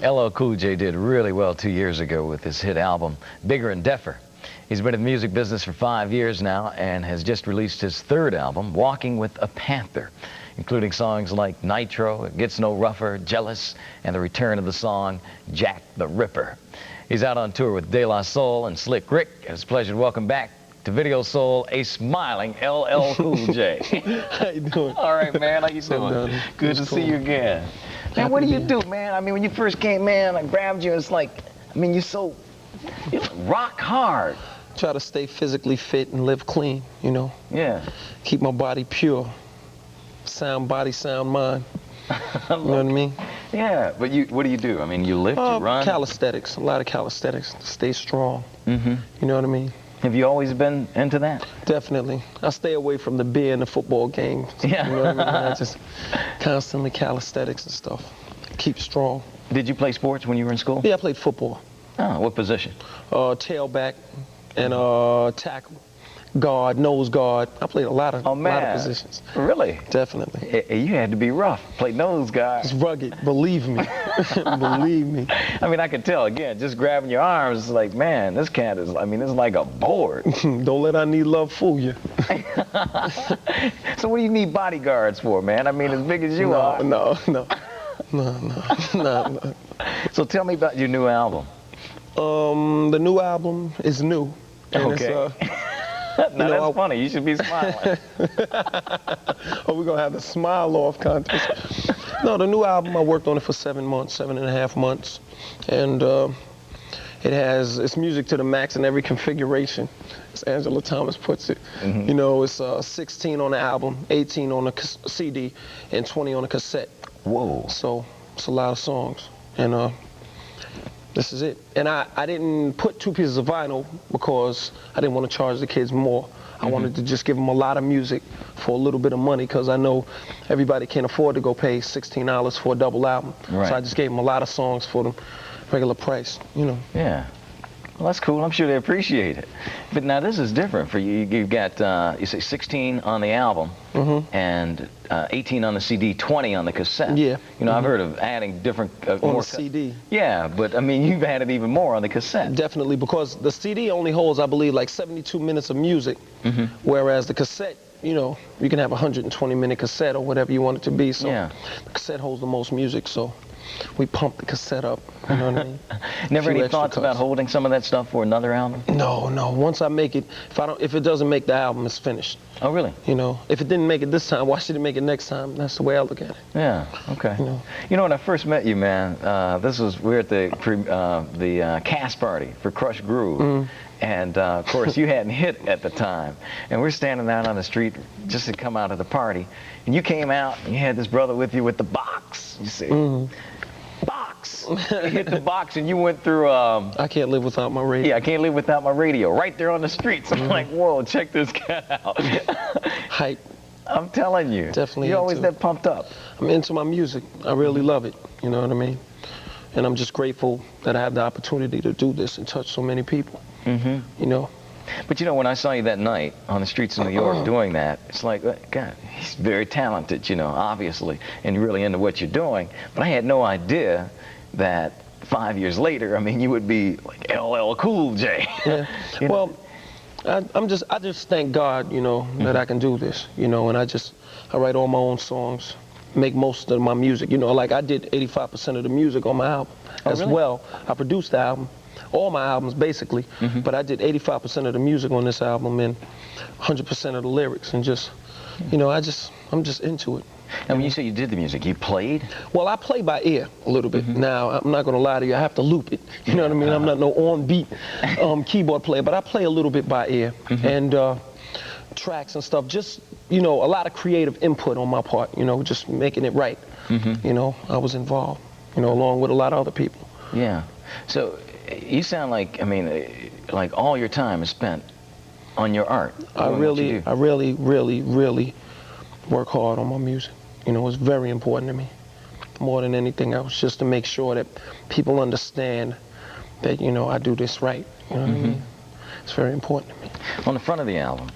LL Cool J did really well 2 years ago with his hit album, Bigger and Deffer. He's been in the music business for 5 years now and has just released his third album, Walking with a Panther, including songs like Nitro, It Gets No Rougher, Jealous, and the return of the song, Jack the Ripper. He's out on tour with De La Soul and Slick Rick. It's a pleasure to welcome back to Video Soul, a smiling LL Cool J. How you doing? All right, man. How you doing? Good to see you again. Man, what do you do, man? I mean, when you first came in, I grabbed you. It's like, I mean, you're rock hard. Try to stay physically fit and live clean, you know. Yeah. Keep my body pure. Sound body, sound mind. You know what I mean? Yeah, but what do you do? I mean, you lift, you run? Calisthenics, a lot of calisthenics to stay strong. Mm-hmm. You know what I mean? Have you always been into that? Definitely. I stay away from the beer and the football games. Yeah. You know what I mean? I just constantly calisthenics and stuff. Keep strong. Did you play sports when you were in school? Yeah, I played football. Oh, what position? Tailback and tackle, guard, nose guard. I played a lot of positions. Really? Definitely. You had to be rough. Play nose guard. It's rugged, believe me. Believe me. I mean, I could tell, again, just grabbing your arms, it's like, man, this cat is, I mean, it's like a board. Don't let I Need Love fool you. So what do you need bodyguards for, man? I mean, as big as you are. No. So tell me about your new album. The new album is new. Okay. Now that's funny. You should be smiling. Oh, we're gonna have the smile off contest. No, the new album, I worked on it for 7.5 months, and it's music to the max in every configuration, as Angela Thomas puts it. Mm-hmm. You know, it's 16 on the album, 18 on the CD, and 20 on the cassette. Whoa. So it's a lot of songs, and this is it. And I didn't put 2 pieces of vinyl because I didn't want to charge the kids more. I wanted to just give them a lot of music for a little bit of money, because I know everybody can't afford to go pay $16 for a double album. Right. So I just gave them a lot of songs for the regular price, you know. Yeah. Well, that's cool. I'm sure they appreciate it. But now this is different for you. You've got, you say 16 on the album, and 18 on the CD, 20 on the cassette. Yeah. You know, I've heard of adding different... on more the CD. Yeah, but I mean, you've added even more on the cassette. Definitely, because the CD only holds, I believe, like 72 minutes of music, whereas the cassette, you know, you can have a 120-minute cassette or whatever you want it to be. So the cassette holds the most music, so we pump the cassette up, you know what I mean? Never any thoughts about holding some of that stuff for another album? No. Once I make it, if it doesn't make the album, it's finished. Oh, really? You know, if it didn't make it this time, why should it make it next time? That's the way I look at it. Yeah. Okay. You know, when I first met you, man, we were at the cast party for Crush Groove. And of course, you hadn't hit at the time. And we're standing out on the street just to come out of the party. And you came out and you had this brother with you with the box. You see, box. You hit the box and you went through. I Can't Live Without My Radio. Yeah, I Can't Live Without My Radio. Right there on the streets. I'm like, whoa, check this cat out. Hype. I'm telling you. Definitely. You're always that pumped up. I'm into my music. I really love it. You know what I mean? And I'm just grateful that I have the opportunity to do this and touch so many people. You know. But you know, when I saw you that night on the streets of New York doing that, it's like, God, he's very talented, you know, obviously, and really into what you're doing. But I had no idea that 5 years later, I mean, you would be like LL Cool J. Yeah. Well, I just thank God, you know, that I can do this, you know, and I write all my own songs, make most of my music, you know, like I did 85% of the music on my album as well. I produced the album. All my albums, basically, but I did 85% of the music on this album and 100% of the lyrics, and just, you know, I'm just into it. And when you say you did the music, you played? Well, I play by ear a little bit. Now, I'm not gonna lie to you, I have to loop it. You know what I mean? I'm not no on-beat keyboard player, but I play a little bit by ear, and tracks and stuff. Just, you know, a lot of creative input on my part. You know, just making it right. You know, I was involved. You know, along with a lot of other people. Yeah. So. You sound like, I mean, like all your time is spent on your art. I really work hard on my music. You know, it's very important to me, more than anything else, just to make sure that people understand that, you know, I do this right. You know what I mean? It's very important to me. On the front of the album,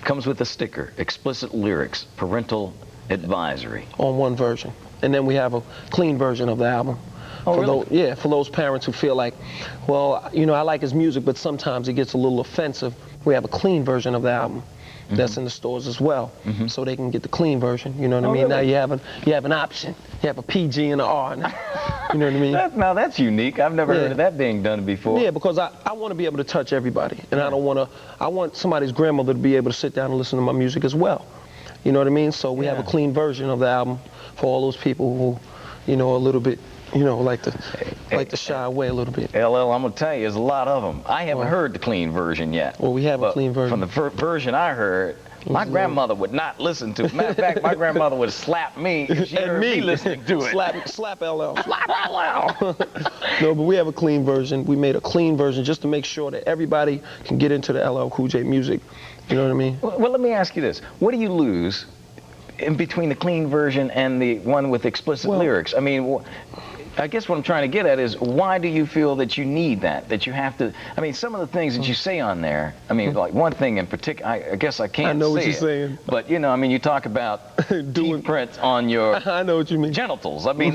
comes with a sticker, explicit lyrics, parental advisory. On one version. And then we have a clean version of the album Oh, for really? those, for those parents who feel like, well, you know, I like his music, but sometimes it gets a little offensive. We have a clean version of the album that's in the stores as well, so they can get the clean version. You know what I mean? Really? Now you have an option. You have a PG and an R. Now. You know what I mean? Now that's unique. I've never heard of that being done before. Yeah, because I want to be able to touch everybody, and I don't want to. I want somebody's grandmother to be able to sit down and listen to my music as well. You know what I mean? So we have a clean version of the album for all those people who, you know, a little bit, you know, like to shy away a little bit. LL, I'm gonna tell you, there's a lot of them. I haven't heard the clean version yet. Well, we have a clean version. From the version I heard, my grandmother would not listen to it. Matter of fact, my grandmother would slap me if she heard me listening to it. Slap LL. Slap LL. No, but we have a clean version. We made a clean version just to make sure that everybody can get into the LL Cool J music. You know what I mean? Well, let me ask you this. What do you lose in between the clean version and the one with explicit lyrics? I mean, I guess what I'm trying to get at is, why do you feel that you need that you have to? I mean, some of the things that you say on there, I mean, like one thing in particular, I guess I can't say I know what you're it, saying. But, you know, I mean, you talk about teeth prints on your I know what you mean. genitals. I mean,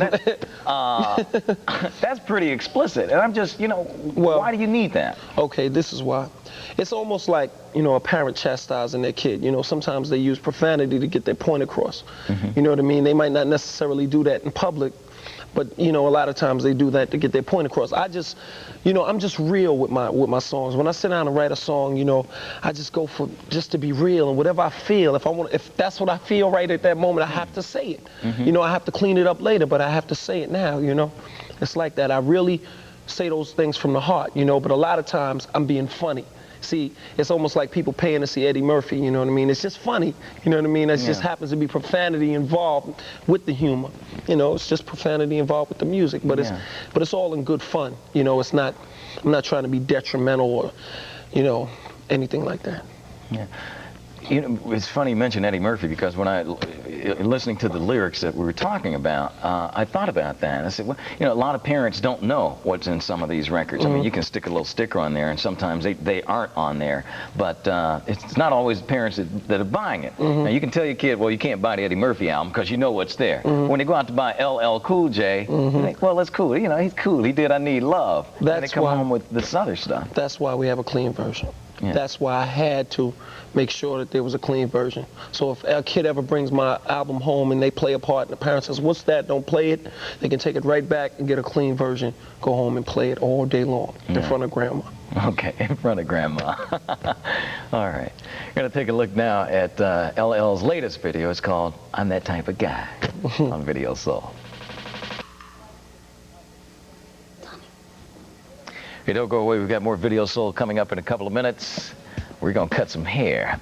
that's pretty explicit. And I'm just, you know, why do you need that? Okay, this is why. It's almost like, you know, a parent chastising their kid. You know, sometimes they use profanity to get their point across. You know what I mean? They might not necessarily do that in public, but, you know, a lot of times they do that to get their point across. I just, you know, I'm just real with my songs. When I sit down and write a song, you know, I just go for just to be real, and whatever I feel, if that's what I feel right at that moment, I have to say it. You know, I have to clean it up later, but I have to say it now, you know? It's like that. I really say those things from the heart, you know, but a lot of times I'm being funny. See, it's almost like people paying to see Eddie Murphy, you know what I mean? It's just funny, you know what I mean? It just happens to be profanity involved with the humor. You know, it's just profanity involved with the music, but it's all in good fun. You know, it's not, I'm not trying to be detrimental or, you know, anything like that. Yeah. You know, it's funny you mention Eddie Murphy, because when listening to the lyrics that we were talking about, I thought about that. I said, well, you know, a lot of parents don't know what's in some of these records. I mean, you can stick a little sticker on there, and sometimes they aren't on there. But it's not always parents that are buying it. Now, you can tell your kid, well, you can't buy the Eddie Murphy album because you know what's there. When they go out to buy LL Cool J, you think, well, that's cool. You know, he's cool. He did I Need Love. And they come home with this other stuff. That's why we have a clean version. That's why I had to make sure that there was a clean version. So if a kid ever brings my album home and they play a part and the parent says, what's that, don't play it, they can take it right back and get a clean version, go home and play it all day long in front of grandma. Okay, in front of grandma. All right. We're going to take a look now at LL's latest video. It's called I'm That Type of Guy on Video Soul. Hey, don't go away. We've got more Video Soul coming up in a couple of minutes. We're going to cut some hair.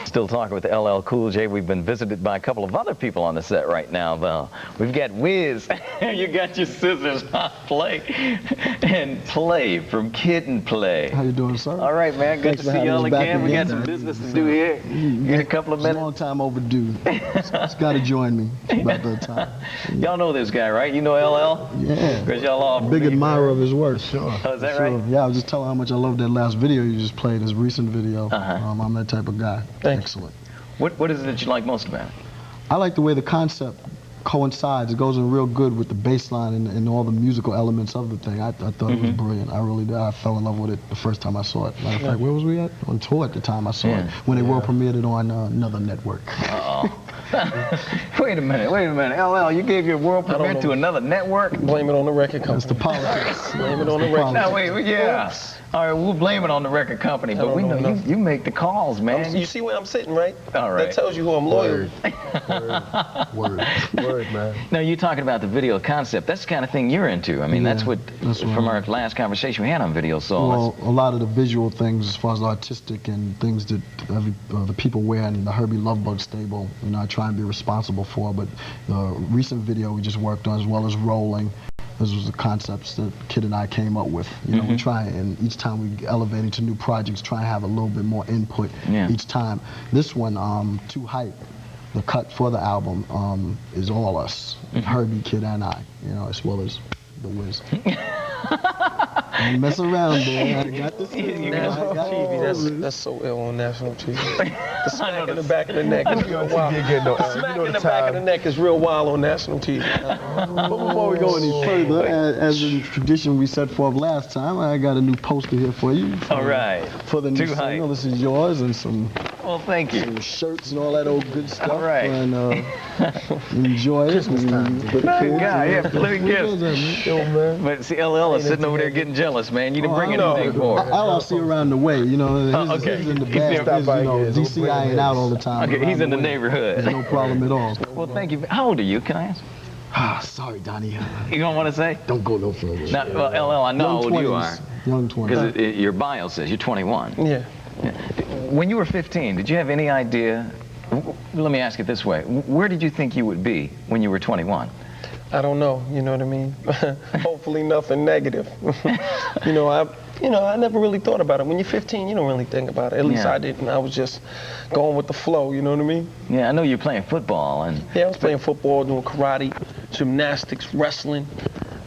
Still talking with LL Cool J. We've been visited by a couple of other people on the set right now, though. We've got Wiz. You got your scissors. Play. And Play from Kid and Play. How you doing, sir? All right, man. Good to see y'all again. We got some business to do here. In a couple of minutes. It's a long time overdue. It's got to join me. It's about that time. Y'all know this guy, right? You know LL? Yeah. Because y'all all Big admirer of his work. Sure. Oh, is that right? Yeah, I was just telling how much I love that last video you just played, his recent video. I'm That Type of Guy. Excellent. What is it that you like most about it? I like the way the concept coincides. It goes in real good with the bass line and all the musical elements of the thing. I thought it was brilliant. I really did. I fell in love with it the first time I saw it. Matter of fact, where was we at? On tour at the time I saw it, when they world premiered it on another network. Wait a minute. LL, you gave your world premiere to another network? Blame it on the record company. That's the politics. Blame it on the record. No, wait, yeah. All right, we'll blame it on the record company, but we know you make the calls, man. You see where I'm sitting, right? All right. That tells you who I'm loyal. Word, man. Now, you're talking about the video concept. That's the kind of thing you're into. I mean, that's from our last conversation we had on Video Soul. Well, a lot of the visual things as far as the artistic and things that the people wear in the Herbie Lovebug stable, you know, I try and be responsible for. But the recent video we just worked on, as well as Rolling, this was the concepts that Kid and I came up with. You know, we try, and each time we elevate into new projects, try and have a little bit more input each time. This one, Too Hype, the cut for the album, is all us, Herbie, Kid, and I, you know, as well as the Wiz. Don't mess around, boy. I got this. National TV, that's so ill on national TV. The smack in the back of the neck is real wild. The smack in the back of the neck is real wild on national TV. But before we go any further, as in tradition we set forth last time, I got a new poster here for you. All right. For the new Too hype. single, this is yours, and some Well, thank you. shirts and all that old good stuff. All right. And enjoy it. Christmas time. Good guy, yeah, let me Yo, guess. man. But see, LL is sitting over there getting jealous, man. You didn't bring anything for her. I'll see around the way, you know. Okay. He's in the He's back. there. He's, you know, DC eyeing out all the time. Okay, he's in the way. neighborhood. There's no problem at all. Well, thank you. How old are you, can I ask? Ah, sorry, Donnie. You don't want to say? Don't go no further. No, well, LL, I know how old you are. Young 20s. Because your bio says you're 21. Yeah. When you were 15, did you have any idea? Let me ask it this way. Where did you think you would be when you were 21? I don't know, you know what I mean? Hopefully nothing negative. I never really thought about it. When you're 15, you don't really think about it. At least Yeah. I didn't. I was just going with the flow, you know what I mean? Yeah, I know you're playing football and Yeah, I was playing football, doing karate, gymnastics, wrestling,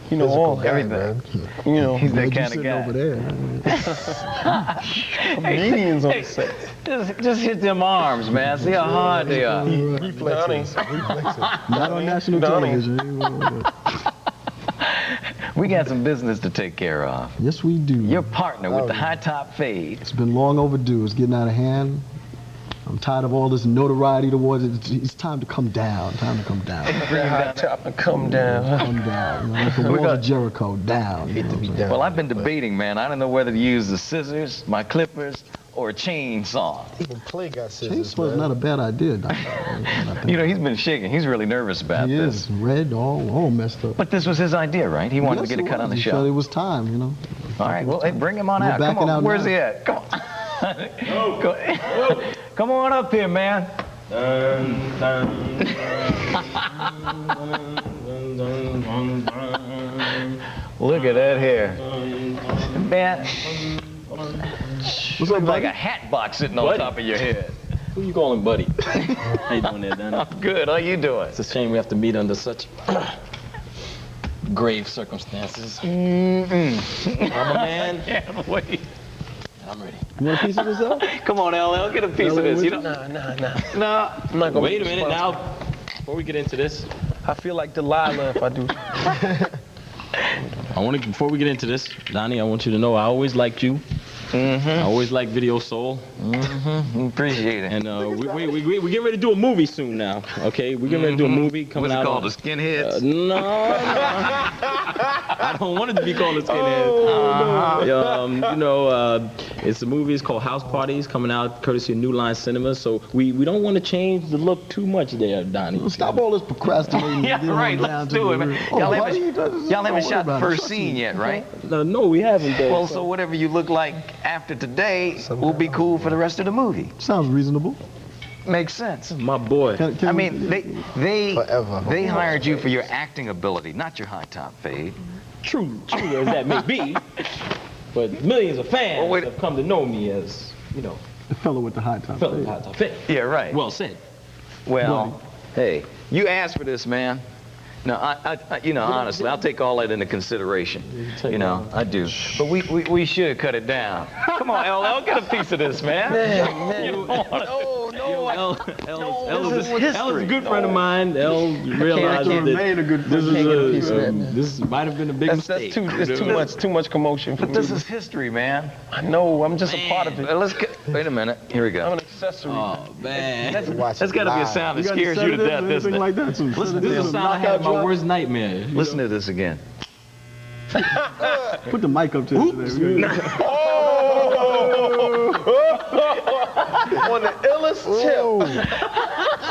you know, all that. everything. You know, He's that You kind of sitting guy. over there. comedians on the set. Just hit them arms, man. See how hard they are. Donnie, Not on national Donnie. television. We got some business to take care of. Yes, we do. Your partner with the high top fade. It's been long overdue. It's getting out of hand. I'm tired of all this notoriety towards it. It's time to come down. Time to come down. that high top and come down. Come down. You know, like the walls of Jericho, down. You know what I'm saying? Well, I've been debating, man. I don't know whether to use the scissors, my clippers, or a chainsaw. Even Clay got scissors, Chainsaw's not a bad idea, Doc. You know, he's been shaking. He's really nervous about He this. is red, all messed up. But this was his idea, right? He wanted Yes, to get a it cut on the was. He felt show. it was time, you know. All right, well, hey, bring him on We're out. Come backing on, out where's now. he at? Come on. Come on up here, man. Look at that hair. Man, What's up, like buddy? a hat box sitting on Buddy. top of your head. Who you calling buddy? How you doing there, Danny? I'm good. How you doing? It's a shame we have to meet under such grave circumstances. I'm a man. Can't wait. I'm ready. You want a piece of this up? Come on, LL, get a piece of this. You know, Nah. no. I'm not gonna Wait a be minute responsible. now. Before we get into this, I feel like Delilah if I do. before we get into this, Donnie, I want you to know I always liked you. I always liked Video Soul. Appreciate it. And we getting ready to do a movie soon now. Okay, we're getting ready to do a movie coming What's it out. called? The Skinheads? No. I don't want it to be called a Skinhead. It's a movie. It's called House Parties, coming out courtesy of New Line Cinema. So we don't want to change the look too much there, Donnie. Stop all this procrastinating. Yeah, Get on right. down Let's to do the it, man. real- Y'all Oh, haven't, buddy, y'all haven't don't shot the worry about it. first scene yet, right? No, we haven't. Though. Well, so whatever you look like after today will be cool for the rest of the movie. Sounds reasonable. Makes sense. My boy. Can I we- mean, they Forever. they hired you for your acting ability, not your high top fade. True as that may be, but millions of fans Well, wait- have come to know me as, the fellow with the high top. fellow fade. hot top fit. Yeah, right. Well said. Well, hey, you asked for this, man. No, I honestly, I'll take all that into consideration. take I do. But we should cut it down. Come on, LL, get a piece of this, man. L this is is a history. good friend of mine. L realized can't that Remain a good this friend. get a is piece of that, man. this might have been a big That's mistake. too much commotion for But this me. is history, man. I know. I'm just a part of it. Well, wait a minute. Here we I'm go. an accessory. Oh man, Watch That's it got to be a live. sound that You got scares you to sedatives death, or isn't anything it? like that? Some this is sedatives, the sound I had my knockout worst nightmare. Listen to this again. drop. Put the mic up to it. On the illest tip.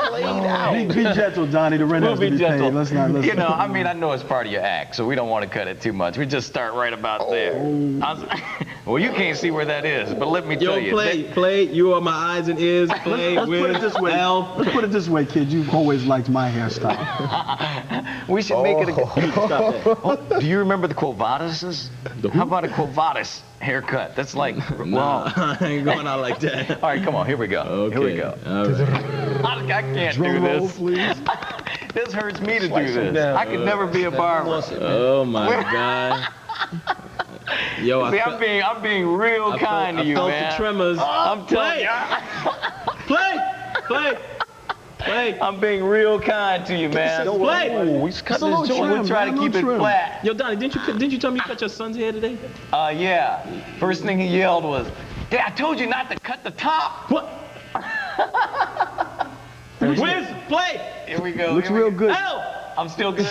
Played out. Be gentle, Donnie. The rent We'll has to be be gentle. paid. Let's not. I know it's part of your act, so we don't want to cut it too much. We just start right about there. Well, you can't see where that is, but let me tell Yo, you. play. You are my eyes and ears. Play Let's put with it this way. L. Let's put it this way, kid. You've always liked my hairstyle. We should make it a. Do you remember the Quo Vadises? How about a Quo Vadis haircut? That's like Nah, long. I ain't going out like that. All right, come on. Here we go. Okay. Here we go. All right. I can't do Drum roll, this. please. This hurts me to do Slice 'em this. down. I could never be a barber. Oh my God. Yo, See, I'm being real kind to you, I felt man. the tremors. I'm telling Play. I'm being real kind to you, man. Play. Oh, he's cutting little his trim, joint. We'll try to man, keep it trim. flat. Yo, Donnie, didn't you tell me you cut your son's hair today? Yeah. First thing he yelled was, "Dad, I told you not to cut the top." What? Wiz, play. Here we go. Looks here we real go. good. L. I'm still good.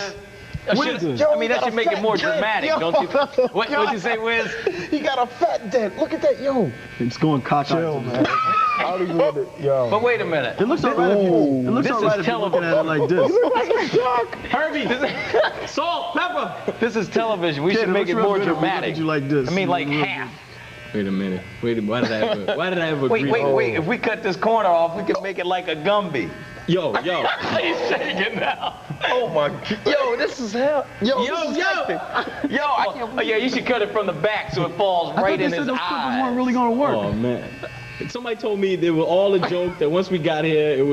I Wiz. mean, that should make it more dramatic, don't you? What'd you say, Wiz? He got a fat dent. Look at that, yo. It's going cockeyed. Chill, man. I don't even want to, yo. But wait a minute. It looks alright if you, it looks This is alright if you're looking at it like this. Herbie. Salt, pepper. This is television. We Kid, should it make looks it real more good if we look at dramatic. you like this. I mean, like Real half. Wait a minute. Why did I ever Wait, agree? wait. If we cut this corner off, we can make it like a Gumby. Yo. He's shaking now. Oh my. Yo, this is hell. Yo, Yo, yeah, you should cut it from the back so it falls I right thought they in said his those clippers eye. weren't really gonna work. Oh man. Somebody told me they were all a joke. That once we got here, it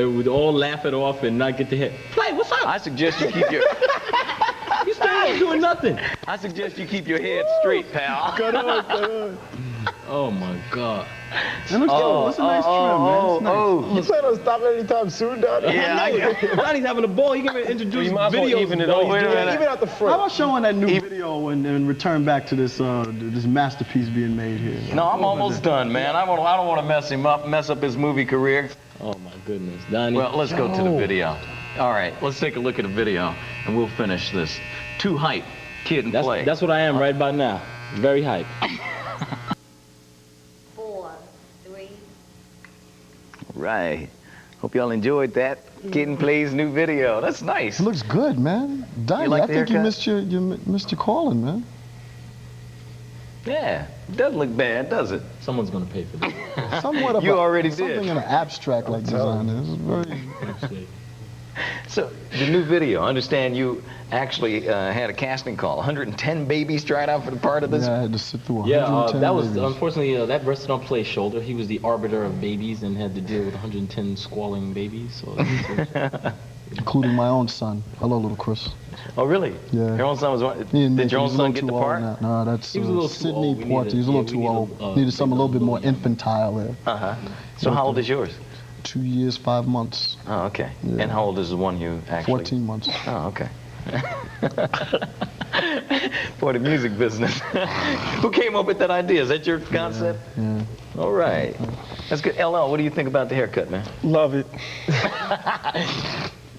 would all laugh it off and not get the hit. Play. What's up? I suggest you keep your You still ain't doing nothing. I suggest you keep your head straight, pal. Cut on. Oh my God. It looks good. It's a nice trim, man. It's nice. You plan on stopping anytime soon, Donnie? Yeah, I got Donnie's having a ball. He can introduce You might as well videos. even it while out. he's Wait a doing minute. Even out the How front. about showing that new video and return back to this this masterpiece being made here? No, I'm almost done, man. I don't want to mess him up, mess up his movie career. Oh my goodness, Donnie. Well, let's go to the video. All right, let's take a look at the video, and we'll finish this. Too hype, kid and play. That's what I am right about now. Very hype. 4, 3. Right. Hope y'all enjoyed that. Kid and Play's new video. That's nice. It looks good, man. Donnie, like I the think you haircut? missed your calling, man. Yeah, it doesn't look bad, does it? Someone's gonna pay for this. Somewhat of You already did. something in an abstract like design. This is very. So, the new video, I understand you actually had a casting call. 110 babies tried out for the part of this. Yeah, I had to sit through 110 Yeah, that was babies. unfortunately that rested on Play's shoulder. He was the arbiter of babies and had to deal with 110 squalling babies. So, including my own son. Hello, little Chris. Oh, really? Yeah. Your own son was one. He and Did Nick, your he own was a son little get too the old part? now. No, that's He was a little too Sydney old. We Porter. He was a needed- little yeah, too we old. needed, Needed something a little bit more younger. infantile there. Uh-huh. So how old is yours? 2 years, 5 months, Oh, okay. Yeah. And how old is the one you actually... 14 months. Oh, okay. For the music business. Who came up with that idea? Is that your concept? Yeah. All right. That's good. LL, what do you think about the haircut, man? Love it.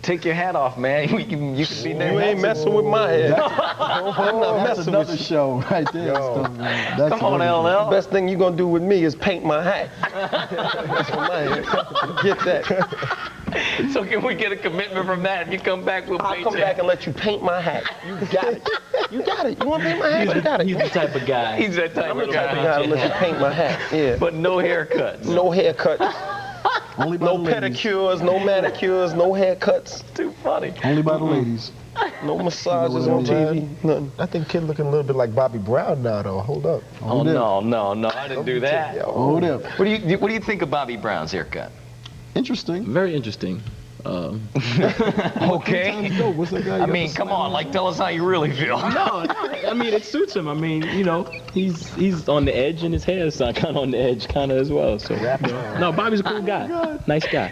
Take your hat off, man. You can be You there. ain't messing with my head. I'm not That's messing another with you. show right there. Yo. Stuff, man. That's Come on, another- LL. Best thing you gonna do with me is paint my hat. That's what my head. Get that. So can we get a commitment from that? If you come back, we'll I'll paint come you. back and let you paint my hat. You got it. You got it. You want to paint my hat? You got it. He's the type of guy. He's that type of I guy. gotta let you paint my hat. Yeah. But no haircuts. No haircut. Only by No the ladies. pedicures. No manicures. No haircuts. Too funny. Only by the ladies. No massages on TV. Nothing. I think kid looking a little bit like Bobby Brown now, though. Hold up. Oh, there. no, I didn't do that. Oh, there. What do you think of Bobby Brown's haircut? Interesting. Very interesting. Okay. Yo, what's that guy? I mean, come on, like tell us how you really feel. No, I mean it suits him. I mean, you know, he's on the edge and his hair is kind of on the edge, kind of as well. So no, Bobby's a cool guy, nice guy.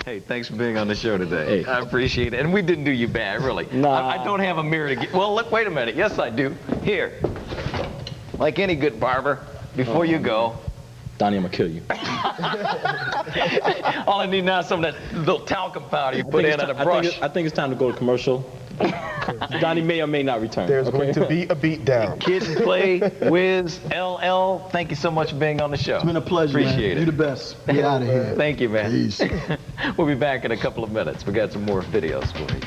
Hey, thanks for being on the show today. Hey. I appreciate it. And we didn't do you bad, really. Nah. I don't have a mirror to get. Well, look, wait a minute. Yes, I do. Here. Like any good barber, before you go, Donnie, I'm gonna kill you. all I need now is some of that little talcum powder you put in on a brush. I think it's time to go to commercial. Donnie may or may not return. There's going to be a beat down. Kid and Play, Wiz, LL, thank you so much for being on the show. It's been a pleasure, Appreciate man. it. You the best. Get out of here. Thank you, man. Peace. We'll be back in a couple of minutes. We got some more videos for you.